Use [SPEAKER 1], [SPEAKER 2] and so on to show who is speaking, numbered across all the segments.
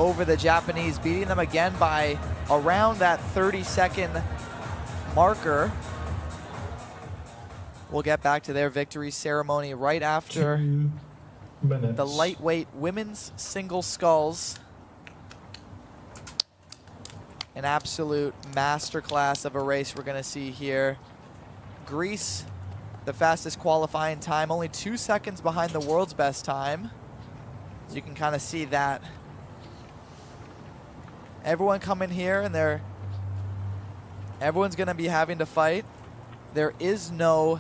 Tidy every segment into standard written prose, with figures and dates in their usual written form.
[SPEAKER 1] over the Japanese, beating them again by around that 30-second marker. We'll get back to their victory ceremony right after
[SPEAKER 2] 2 minutes.
[SPEAKER 1] the lightweight women's single sculls. An absolute masterclass of a race we're going to see here. Greece, the fastest qualifying time, only 2 seconds behind the world's best time. So you can kind of see that. Everyone coming here and everyone's going to be having to fight. There is no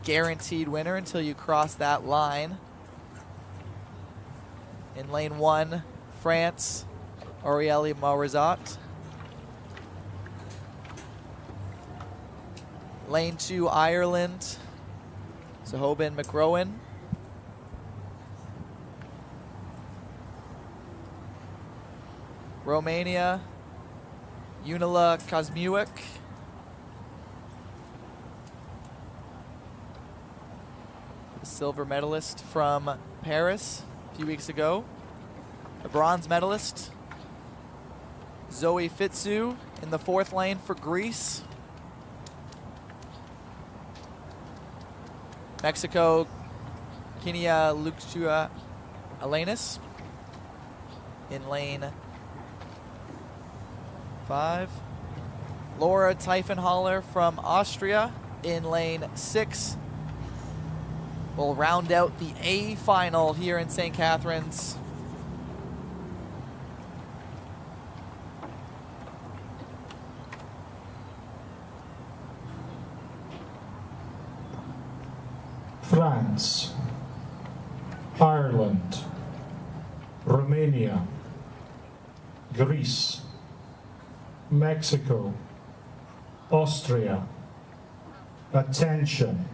[SPEAKER 1] guaranteed winner until you cross that line. In lane 1, France, Aurélie Maurizot. Lane 2, Ireland, Sahobin McRowan. Romania, Unila Kazmiuk. The silver medalist from Paris a few weeks ago. The bronze medalist, Zoe Fitsu, in the 4th lane for Greece. Mexico, Kenia Luxua Alanis in lane 5. Laura Tiefenhaller from Austria in lane 6. We'll round out the A final here in St. Catharines.
[SPEAKER 2] France, Ireland, Romania, Greece, Mexico, Austria. Attention.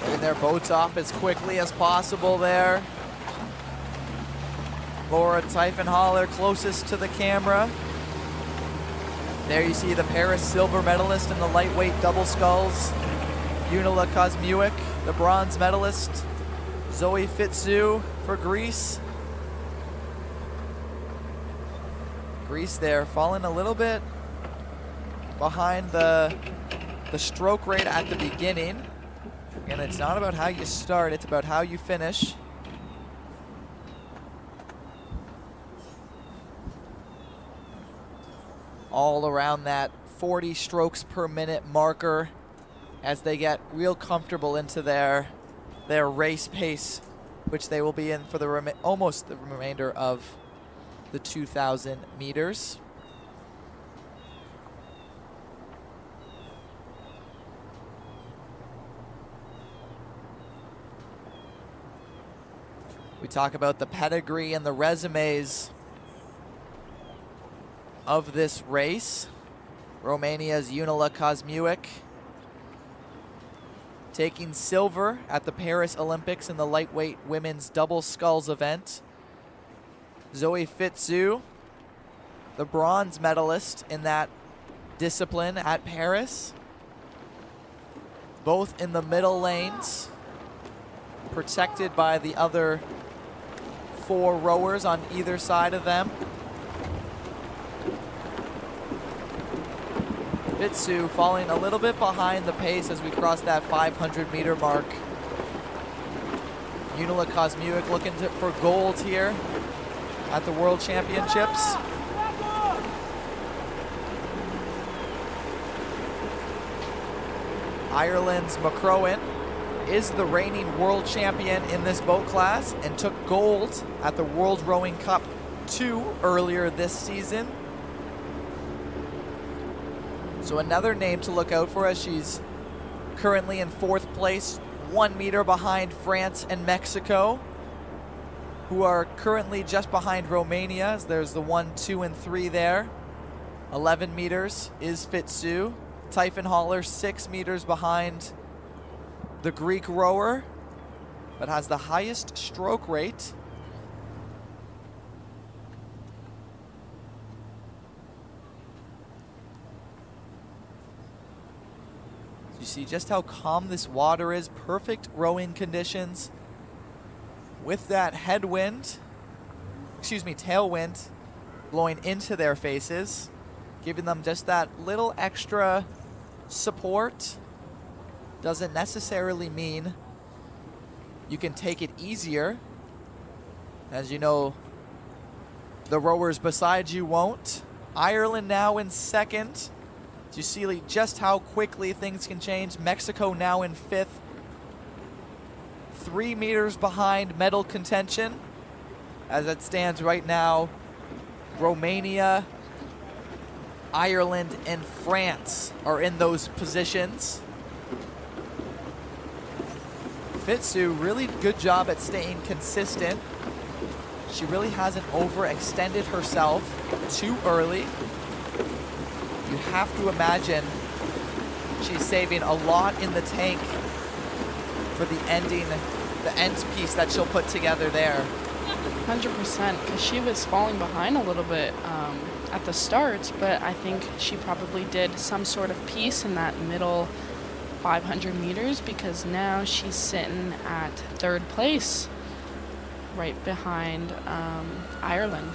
[SPEAKER 1] Getting their boats off as quickly as possible there. Laura Tiefenhaller closest to the camera. There you see the Paris silver medalist in the lightweight double sculls, Unila Kazmiuk, the bronze medalist, Zoe Fitsu for Greece. Greece there falling a little bit behind the stroke rate at the beginning. And it's not about how you start, it's about how you finish. All around that 40 strokes per minute marker as they get real comfortable into their race pace, which they will be in for the almost the remainder of the 2,000 meters. We talk about the pedigree and the resumes of this race. Romania's Unila Kazmiuk taking silver at the Paris Olympics in the lightweight women's double sculls event. Zoe Fitsu, the bronze medalist in that discipline at Paris. Both in the middle lanes, protected by the other 4 rowers on either side of them. Fitsu falling a little bit behind the pace as we cross that 500-meter mark. Unila Kazmiuk looking for gold here at the World Championships. Ireland's McCrowan is the reigning world champion in this boat class and took gold at the World Rowing Cup 2 earlier this season. So another name to look out for as she's currently in 4th place, 1 meter behind France and Mexico, who are currently just behind Romania, as there's the 1, 2, and 3 there. 11 meters is Fitsu. Tiefenhaller 6 meters behind the Greek rower, but has the highest stroke rate. You see just how calm this water is, perfect rowing conditions. with that tailwind blowing into their faces, giving them just that little extra support, doesn't necessarily mean you can take it easier. As you know, the rowers beside you won't. Ireland now in second. Do you see just how quickly things can change? Mexico now in fifth. 3 meters behind medal contention. As it stands right now, Romania, Ireland, and France are in those positions. Fitsu, really good job at staying consistent. She really hasn't overextended herself too early. You have to imagine she's saving a lot in the tank for the end piece that she'll put together there.
[SPEAKER 3] 100%, because she was falling behind a little bit at the start, but I think she probably did some sort of piece in that middle 500 meters, because now she's sitting at third place, right behind Ireland.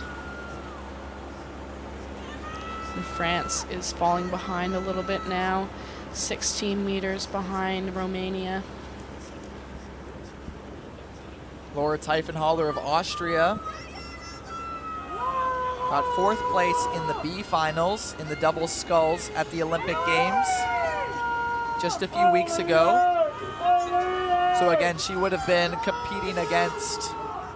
[SPEAKER 3] And France is falling behind a little bit now, 16 meters behind Romania.
[SPEAKER 1] Laura Tiefenhaller of Austria got fourth place in the B finals in the double sculls at the Olympic Games just a few weeks ago. So again, she would have been competing against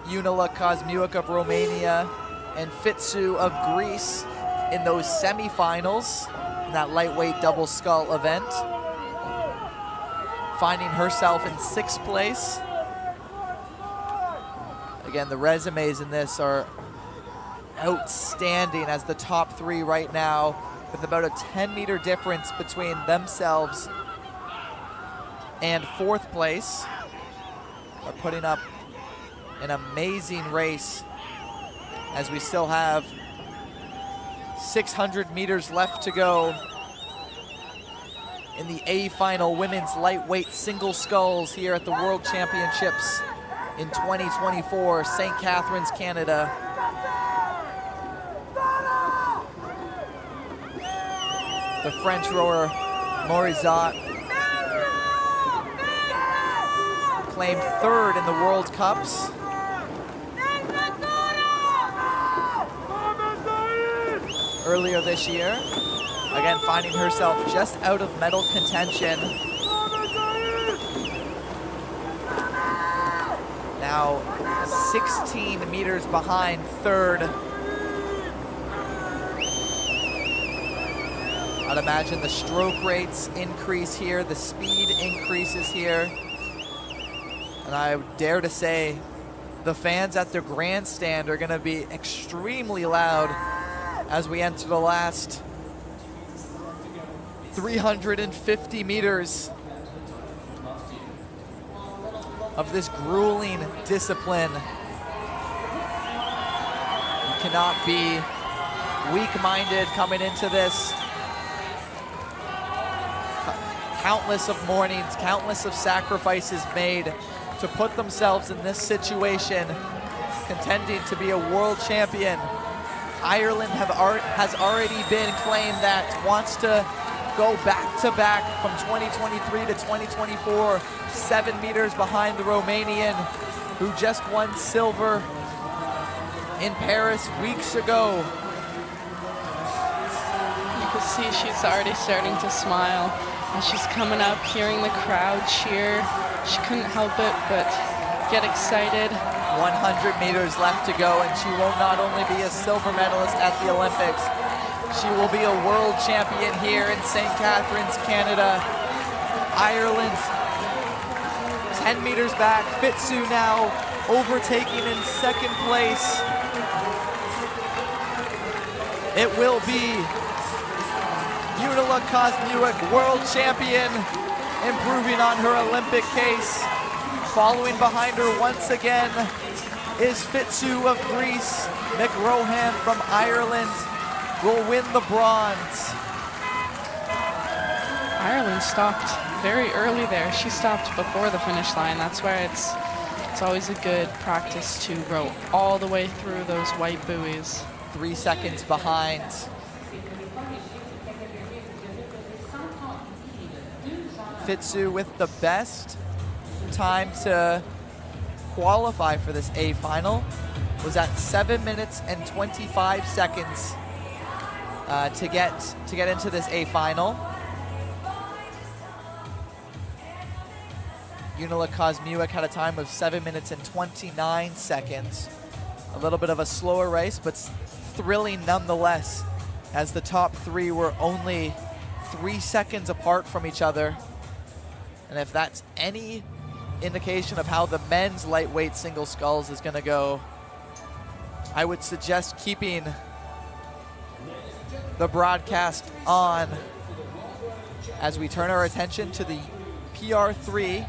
[SPEAKER 1] Junela Kosmiuk of Romania and Fitsu of Greece in those semifinals in that lightweight double scull event, finding herself in sixth place. Again, the resumes in this are outstanding, as the top three right now, with about a 10-meter difference between themselves and fourth place, are putting up an amazing race, as we still have 600 meters left to go in the A final women's lightweight single sculls here at the World Championships in 2024, St. Catharines, Canada. The French rower Morizot claimed third in the World Cups. Earlier this year, again finding herself just out of medal contention. Now 16 meters behind third. I'd imagine the stroke rates increase here, the speed increases here. And I dare to say the fans at the grandstand are gonna be extremely loud as we enter the last 350 meters of this grueling discipline. You cannot be weak-minded coming into this. Countless of mornings, countless of sacrifices made to put themselves in this situation, contending to be a world champion. Ireland has already been claimed that wants to go back-to-back from 2023 to 2024, 7 meters behind the Romanian, who just won silver in Paris weeks ago.
[SPEAKER 3] You can see she's already starting to smile as she's coming up, hearing the crowd cheer. She couldn't help it but get excited.
[SPEAKER 1] 100 meters left to go, and she will not only be a silver medalist at the Olympics, she will be a world champion here in St. Catharines, Canada. Ireland, 10 meters back. Fitsu now overtaking in second place. It will be Junela Kosmiuk, world champion, improving on her Olympic case. Following behind her once again is Fitsu of Greece. McRohan from Ireland will win the bronze.
[SPEAKER 3] Ireland stopped very early there. She stopped before the finish line. That's why it's It's always a good practice to row all the way through those white buoys.
[SPEAKER 1] 3 seconds behind. Fitzu with the best time to qualify for this A final was at 7 minutes and 25 seconds to get into this A final. Unila Kosmiuk had a time of 7 minutes and 29 seconds. A little bit of a slower race, but thrilling nonetheless, as the top three were only 3 seconds apart from each other. And if that's any indication of how the men's lightweight single sculls is going to go, I would suggest keeping the broadcast on as we turn our attention to the PR3